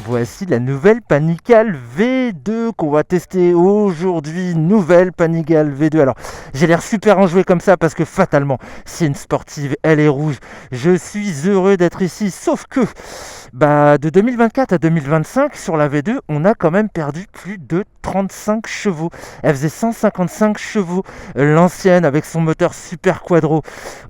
Voici la nouvelle Panigale V2 qu'on va tester aujourd'hui. Nouvelle Panigale V2. Alors, j'ai l'air super enjoué comme ça parce que fatalement, c'est une sportive, elle est rouge. Je suis heureux d'être ici, sauf que de 2024 à 2025, sur la V2, on a quand même perdu plus de 35 chevaux. Elle faisait 155 chevaux, l'ancienne, avec son moteur super quadro.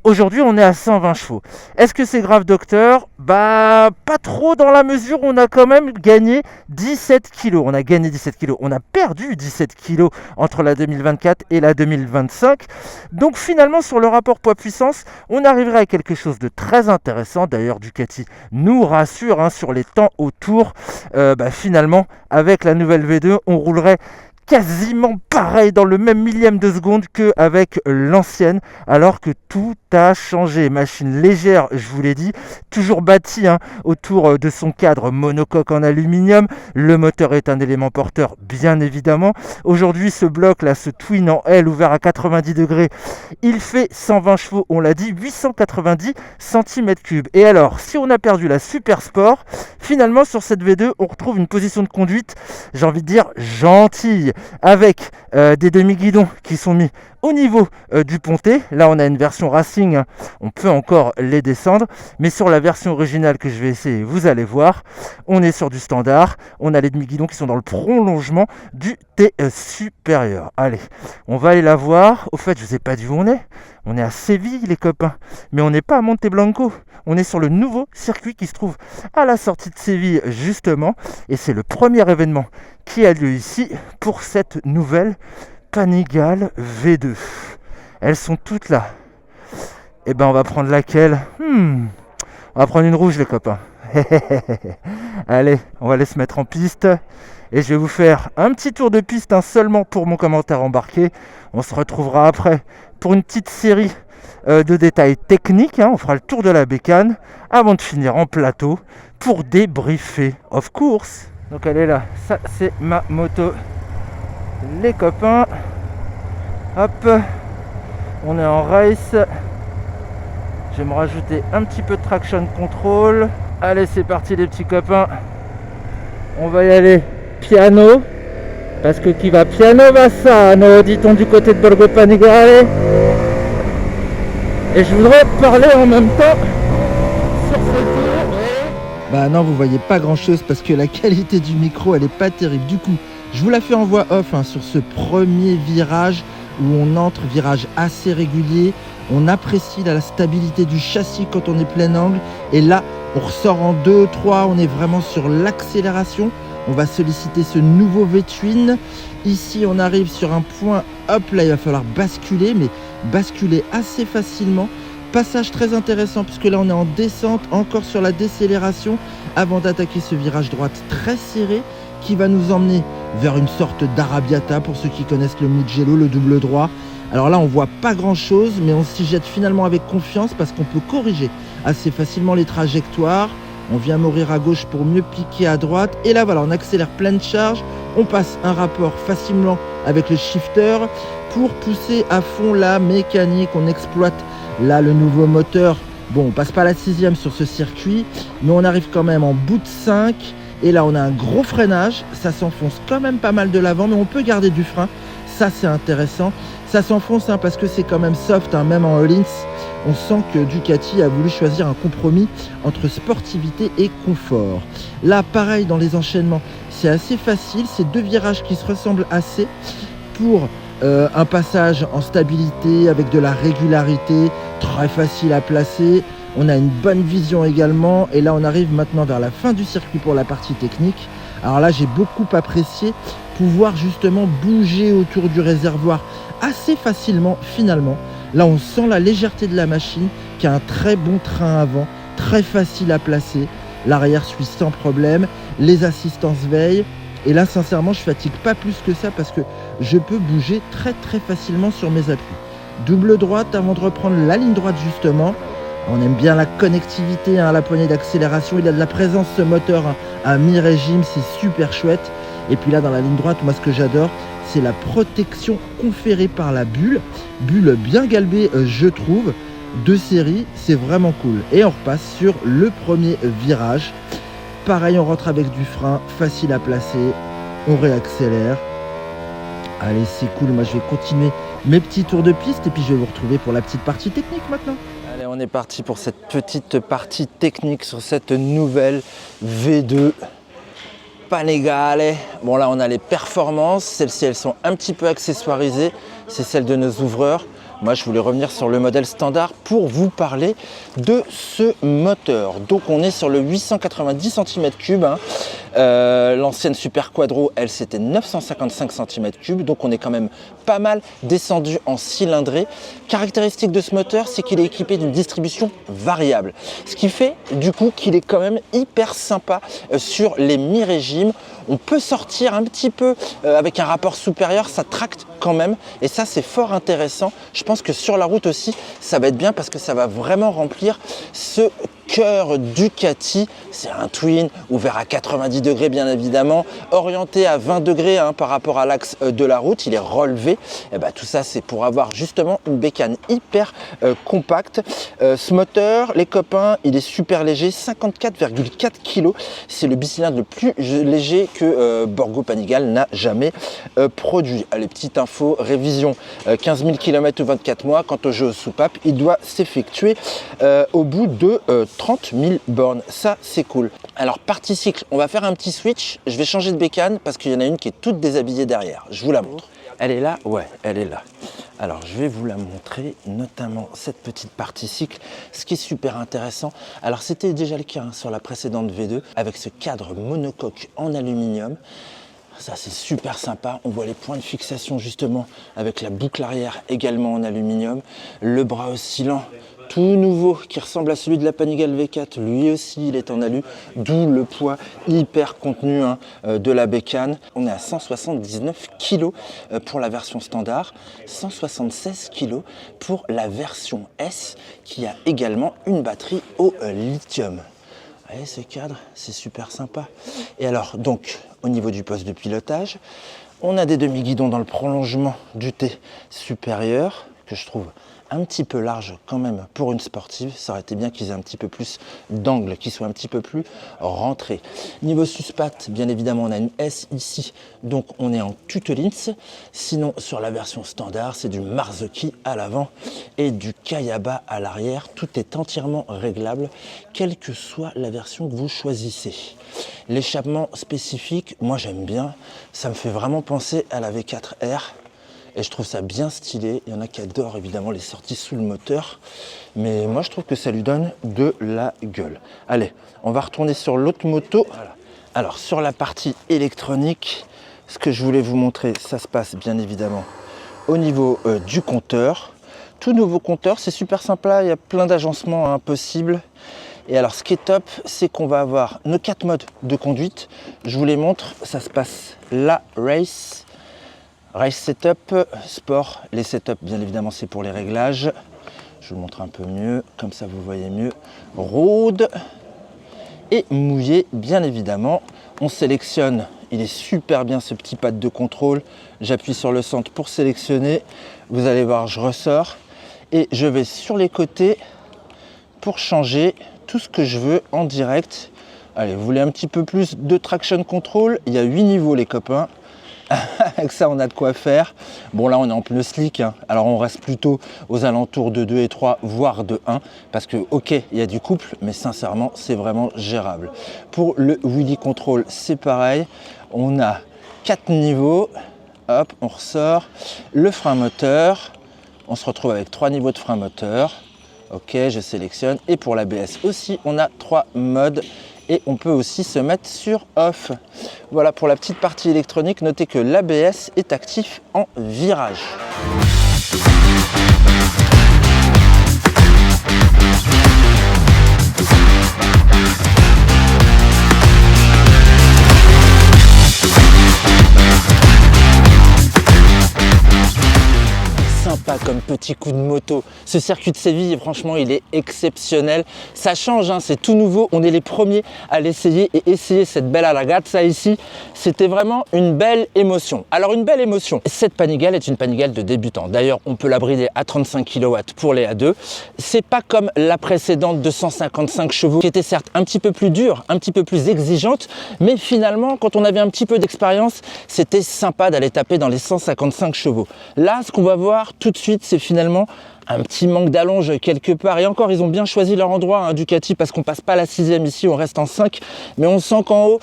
Aujourd'hui, on est à 120 chevaux. Est-ce que c'est grave, docteur ? Pas trop, dans la mesure où on a quand même gagné 17 kilos. On a gagné 17 kilos. On a perdu 17 kilos entre la 2024 et la 2025. Donc finalement, sur le rapport poids-puissance, on arriverait à quelque chose de très intéressant. D'ailleurs, Ducati nous rassure sur les temps autour. Finalement, avec la nouvelle V2, on roulerait quasiment pareil dans le même millième de seconde qu'avec l'ancienne, alors que tout a changé. Machine légère, je vous l'ai dit, toujours bâtie autour de son cadre monocoque en aluminium. Le moteur est un élément porteur, bien évidemment. Aujourd'hui, ce bloc-là, ce twin en L ouvert à 90 degrés, il fait 120 chevaux, on l'a dit, 890 cm3. Et alors, si on a perdu la Super Sport, finalement, sur cette V2, on retrouve une position de conduite, j'ai envie de dire, gentille, avec des demi-guidons qui sont mis au niveau du pontet. Là, on a une version Racing, on peut encore les descendre, mais sur la version originale que je vais essayer, vous allez voir, on est sur du standard, on a les demi-guidons qui sont dans le prolongement du T supérieur. Allez, on va aller la voir. Au fait, je ne sais pas d'où on est. On est à Séville, les copains, mais on n'est pas à Monteblanco. On est sur le nouveau circuit qui se trouve à la sortie de Séville, justement, et c'est le premier événement qui a lieu ici pour cette nouvelle Panigale V2. Elles sont toutes là. Et on va prendre laquelle ? On va prendre une rouge, les copains. Allez, on va aller se mettre en piste. Et je vais vous faire un petit tour de piste seulement pour mon commentaire embarqué. On se retrouvera après pour une petite série de détails techniques. On fera le tour de la bécane avant de finir en plateau pour débriefer, of course. Donc elle est là, ça c'est ma moto. Les copains, hop, on est en race. Je vais me rajouter un petit peu de traction control. Allez, c'est parti les petits copains. On va y aller piano, parce que qui va piano va sano, dit-on du côté de Borgo Panigale. Et je voudrais parler en même temps sur ce tour. Non, vous voyez pas grand chose parce que la qualité du micro elle est pas terrible. Du coup, je vous la fais en voix off sur ce premier virage où on entre, virage assez régulier. On apprécie la stabilité du châssis quand on est plein angle. Et là, on ressort en 2, 3, on est vraiment sur l'accélération. On va solliciter ce nouveau V-twin. Ici, on arrive sur un point, hop là, il va falloir basculer, mais basculer assez facilement. Passage très intéressant puisque là, on est en descente, encore sur la décélération, avant d'attaquer ce virage droite très serré qui va nous emmener vers une sorte d'Arrabbiata pour ceux qui connaissent le Mugello, le double droit. Alors là, on voit pas grand chose, mais on s'y jette finalement avec confiance parce qu'on peut corriger assez facilement les trajectoires. On vient mourir à gauche pour mieux piquer à droite. Et là, voilà, on accélère pleine charge. On passe un rapport facilement avec le shifter pour pousser à fond la mécanique. On exploite là le nouveau moteur. Bon, on passe pas la 6e sur ce circuit, mais on arrive quand même en bout de 5. Et là, on a un gros freinage. Ça s'enfonce quand même pas mal de l'avant, mais on peut garder du frein. Ça, c'est intéressant. Ça s'enfonce parce que c'est quand même soft, même en Hollins. On sent que Ducati a voulu choisir un compromis entre sportivité et confort. Là, pareil dans les enchaînements, c'est assez facile. C'est deux virages qui se ressemblent assez pour un passage en stabilité avec de la régularité, très facile à placer. On a une bonne vision également. Et là, on arrive maintenant vers la fin du circuit pour la partie technique. Alors là, j'ai beaucoup apprécié pouvoir justement bouger autour du réservoir assez facilement finalement. Là, on sent la légèreté de la machine, qui a un très bon train avant, très facile à placer. L'arrière suit sans problème, les assistances veillent. Et là, sincèrement, je fatigue pas plus que ça parce que je peux bouger très facilement sur mes appuis. Double droite avant de reprendre la ligne droite justement. On aime bien la connectivité, la poignée d'accélération. Il a de la présence ce moteur à mi-régime, c'est super chouette. Et puis là, dans la ligne droite, moi ce que j'adore, c'est la protection conférée par la bulle. Bulle bien galbée, je trouve. De série, c'est vraiment cool. Et on repasse sur le premier virage. Pareil, on rentre avec du frein, facile à placer. On réaccélère. Allez, c'est cool. Moi, je vais continuer mes petits tours de piste et puis je vais vous retrouver pour la petite partie technique maintenant. Allez, on est parti pour cette petite partie technique sur cette nouvelle V2 Panigale. Bon, là, on a les performances. Celles-ci, elles sont un petit peu accessoirisées. C'est celle de nos ouvreurs. Moi, je voulais revenir sur le modèle standard pour vous parler de ce moteur. Donc, on est sur le 890 cm3. L'ancienne Super Quadro, elle, c'était 955 cm3. Donc, on est quand même pas mal descendu en cylindrée. Caractéristique de ce moteur, c'est qu'il est équipé d'une distribution variable. Ce qui fait, du coup, qu'il est quand même hyper sympa sur les mi-régimes. On peut sortir un petit peu avec un rapport supérieur, ça tracte quand même. Et ça, c'est fort intéressant. Je pense que sur la route aussi, ça va être bien parce que ça va vraiment remplir ce cœur Ducati. C'est un twin ouvert à 90 degrés bien évidemment, orienté à 20 degrés par rapport à l'axe de la route. Il est relevé. Et ben, tout ça, c'est pour avoir justement une bécane hyper compacte. Ce moteur, les copains, il est super léger, 54,4 kg. C'est le bicylindre le plus léger que Borgo Panigale n'a jamais produit. Allez, petite info, révision 15 000 km ou 24 mois. Quant au jeu aux soupapes, il doit s'effectuer au bout de 30 000 bornes. Ça, c'est cool. Alors, partie cycle, on va faire un petit switch. Je vais changer de bécane parce qu'il y en a une qui est toute déshabillée derrière. Je vous la montre. Elle est là? Ouais, elle est là. Alors, je vais vous la montrer, notamment cette petite partie cycle. Ce qui est super intéressant, alors c'était déjà le cas sur la précédente V2, avec ce cadre monocoque en aluminium. Ça, c'est super sympa. On voit les points de fixation justement avec la boucle arrière également en aluminium. Le bras oscillant tout nouveau qui ressemble à celui de la Panigale V4. Lui aussi, il est en alu, d'où le poids hyper contenu de la bécane. On est à 179 kg pour la version standard, 176 kg pour la version S qui a également une batterie au lithium. Vous voyez ce cadre, c'est super sympa. Et alors, donc, au niveau du poste de pilotage, on a des demi-guidons dans le prolongement du T supérieur, que je trouve un petit peu large quand même pour une sportive. Ça aurait été bien qu'ils aient un petit peu plus d'angle, qu'ils soient un petit peu plus rentrés. Niveau suspat, bien évidemment, on a une S ici, donc on est en Tutolins. Sinon, sur la version standard, c'est du Marzocchi à l'avant et du Kayaba à l'arrière. Tout est entièrement réglable, quelle que soit la version que vous choisissez. L'échappement spécifique, moi j'aime bien. Ça me fait vraiment penser à la V4R. Et je trouve ça bien stylé. Il y en a qui adorent évidemment les sorties sous le moteur. Mais moi, je trouve que ça lui donne de la gueule. Allez, on va retourner sur l'autre moto. Voilà. Alors, sur la partie électronique, ce que je voulais vous montrer, ça se passe bien évidemment au niveau du compteur. Tout nouveau compteur, c'est super sympa. Il y a plein d'agencements possibles. Et alors, ce qui est top, c'est qu'on va avoir nos 4 modes de conduite. Je vous les montre. Ça se passe là, Race Setup, Sport. Les setups, bien évidemment, c'est pour les réglages. Je vous montre un peu mieux, comme ça vous voyez mieux. Road et mouillé, bien évidemment. On sélectionne, il est super bien ce petit pad de contrôle. J'appuie sur le centre pour sélectionner. Vous allez voir, je ressors. Et je vais sur les côtés pour changer tout ce que je veux en direct. Allez, vous voulez un petit peu plus de traction control? Il y a 8 niveaux, les copains. Avec ça, on a de quoi faire. Bon, là, on est en pneu slick. Alors, on reste plutôt aux alentours de 2 et 3, voire de 1. Parce que, ok, il y a du couple, mais sincèrement, c'est vraiment gérable. Pour le wheelie control, c'est pareil. On a 4 niveaux. Hop, on ressort. Le frein moteur. On se retrouve avec 3 niveaux de frein moteur. Ok, je sélectionne. Et pour l'ABS aussi, on a 3 modes. Et on peut aussi se mettre sur off. Voilà pour la petite partie électronique. Notez que l'ABS est actif en virage. petit coup de moto. Ce circuit de Séville, franchement, il est exceptionnel. Ça change, hein, c'est tout nouveau. On est les premiers à l'essayer et essayer cette belle ragazza ici. C'était vraiment une belle émotion. Alors, une belle émotion. Cette Panigale est une Panigale de débutant. D'ailleurs, on peut la brider à 35 kW pour les A2. C'est pas comme la précédente de 155 chevaux qui était certes un petit peu plus dure, un petit peu plus exigeante, mais finalement, quand on avait un petit peu d'expérience, c'était sympa d'aller taper dans les 155 chevaux. Là, ce qu'on va voir tout de suite, c'est finalement un petit manque d'allonge quelque part. Et encore, ils ont bien choisi leur endroit, hein, Ducati, parce qu'on passe pas la 6e ici, on reste en 5. Mais on sent qu'en haut,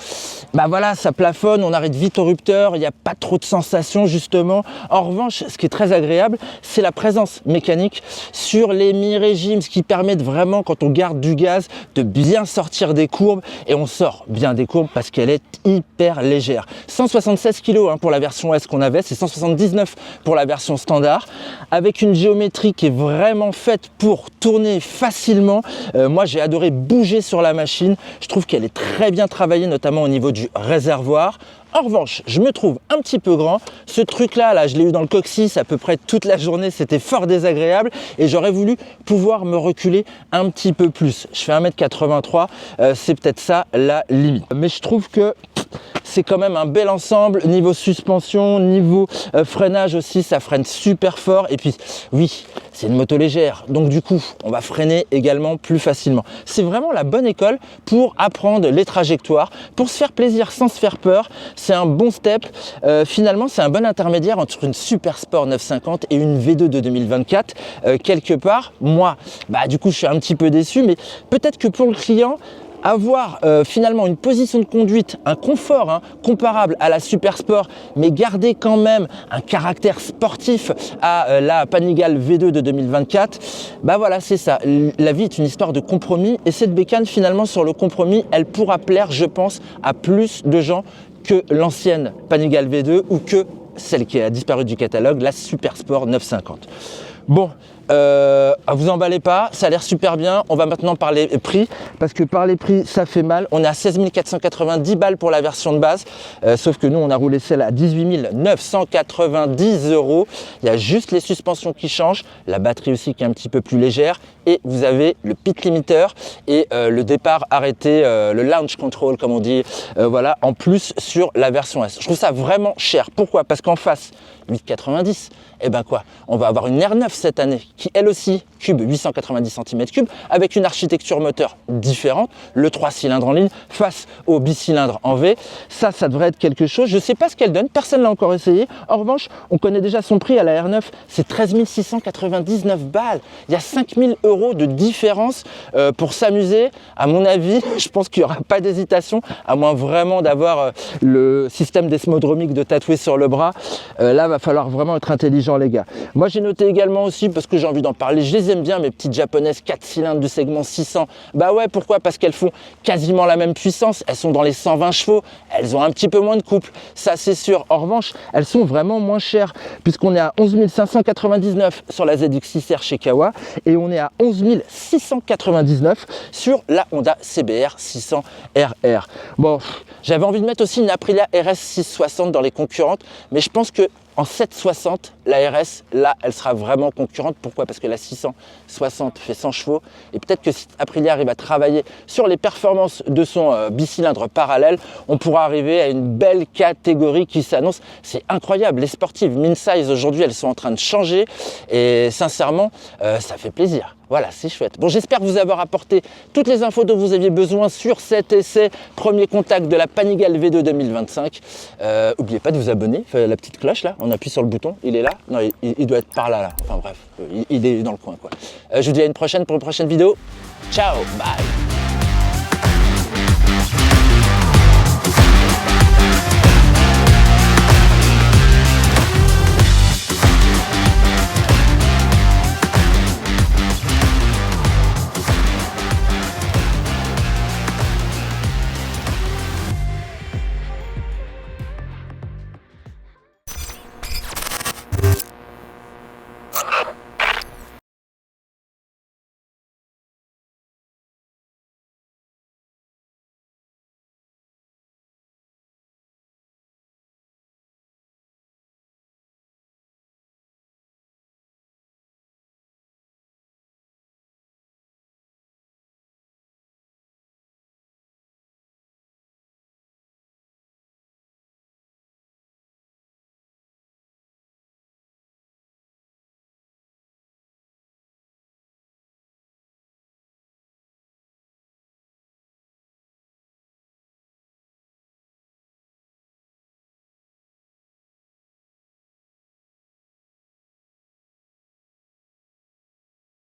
bah voilà, ça plafonne, on arrête vite au rupteur, il n'y a pas trop de sensations, justement. En revanche, ce qui est très agréable, c'est la présence mécanique sur les mi-régimes, ce qui permet de vraiment, quand on garde du gaz, de bien sortir des courbes. Et on sort bien des courbes parce qu'elle est hyper légère. 176 kg hein, pour la version S qu'on avait, c'est 179 pour la version standard, avec une géométrie qui est vraiment faite pour tourner facilement. Moi, j'ai adoré bouger sur la machine. Je trouve qu'elle est très bien travaillée, notamment au niveau du réservoir. En revanche, je me trouve un petit peu grand. Ce truc-là, je l'ai eu dans le coccyx à peu près toute la journée. C'était fort désagréable et j'aurais voulu pouvoir me reculer un petit peu plus. Je fais 1m83, c'est peut-être ça la limite. Mais je trouve que c'est quand même un bel ensemble. Niveau suspension, niveau freinage aussi, ça freine super fort. Et puis, oui, c'est une moto légère. Donc du coup, on va freiner également plus facilement. C'est vraiment la bonne école pour apprendre les trajectoires, pour se faire plaisir sans se faire peur. C'est un bon step. Finalement, c'est un bon intermédiaire entre une Super Sport 950 et une V2 de 2024. Quelque part, moi, du coup, je suis un petit peu déçu, mais peut-être que pour le client, avoir finalement une position de conduite, un confort comparable à la Super Sport, mais garder quand même un caractère sportif à la Panigale V2 de 2024, voilà, c'est ça. La vie est une histoire de compromis et cette bécane, finalement, sur le compromis, elle pourra plaire, je pense, à plus de gens que l'ancienne Panigale V2 ou que celle qui a disparu du catalogue, la Super Sport 950. Bon, vous emballez pas, ça a l'air super bien. On va maintenant parler prix, parce que parler prix, ça fait mal. On est à 16 490 balles pour la version de base, sauf que nous, on a roulé celle à 18 990 €. Il y a juste les suspensions qui changent, la batterie aussi qui est un petit peu plus légère, et vous avez le pit limiter et le départ arrêté, le launch control, comme on dit, voilà, en plus sur la version S. Je trouve ça vraiment cher. Pourquoi? Parce qu'en face, 8,90, on va avoir une R9 cette année qui elle aussi cube 890 cm3 avec une architecture moteur différente, le 3 cylindres en ligne face au bicylindre en V. Ça devrait être quelque chose. Je ne sais pas ce qu'elle donne, personne ne l'a encore essayé. En revanche, on connaît déjà son prix à la R9, c'est 13 699 balles. Il y a 5 000 € de différence pour s'amuser. À mon avis, je pense qu'il n'y aura pas d'hésitation, à moins vraiment d'avoir le système desmodromique de tatoué sur le bras. Là, va falloir vraiment être intelligent, les gars. Moi, j'ai noté également aussi, parce que j'ai envie d'en parler, je les aime bien, mes petites japonaises 4 cylindres du segment 600. Ouais, pourquoi? Parce qu'elles font quasiment la même puissance. Elles sont dans les 120 chevaux. Elles ont un petit peu moins de couple, ça c'est sûr. En revanche, elles sont vraiment moins chères, puisqu'on est à 11 599 sur la ZX6R chez Kawa, et on est à 11 699 sur la Honda CBR 600 RR. Bon, j'avais envie de mettre aussi une Aprilia RS 660 dans les concurrentes, mais je pense que en 760, la RS, là, elle sera vraiment concurrente. Pourquoi? Parce que la 660 fait 100 chevaux. Et peut-être que si Aprilia arrive à travailler sur les performances de son bicylindre parallèle, on pourra arriver à une belle catégorie qui s'annonce. C'est incroyable. Les sportives min-size, aujourd'hui, elles sont en train de changer. Et sincèrement, ça fait plaisir. Voilà, c'est chouette. Bon, j'espère vous avoir apporté toutes les infos dont vous aviez besoin sur cet essai premier contact de la Panigale V2 2025. N'oubliez pas de vous abonner, la petite cloche là, on appuie sur le bouton, il est là. Non, il doit être par là. Enfin bref, il est dans le coin quoi. Je vous dis à une prochaine pour une prochaine vidéo. Ciao, bye.